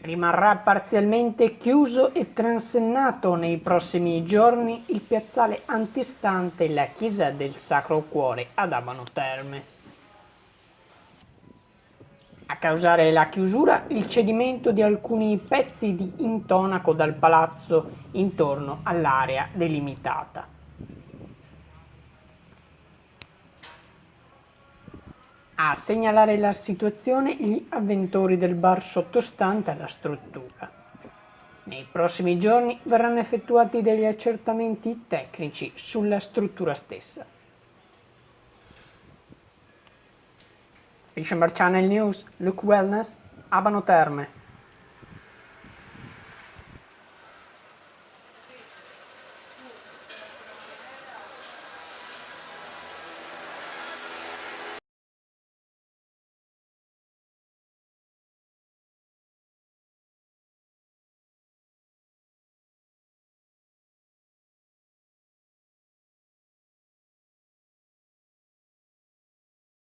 Rimarrà parzialmente chiuso e transennato nei prossimi giorni il piazzale antistante la chiesa del Sacro Cuore ad Abano Terme. A causare la chiusura il cedimento di alcuni pezzi di intonaco dal palazzo intorno all'area delimitata. A segnalare la situazione gli avventori del bar sottostante alla struttura. Nei prossimi giorni verranno effettuati degli accertamenti tecnici sulla struttura stessa. Spicember Channel News, Look Wellness, Abano Terme.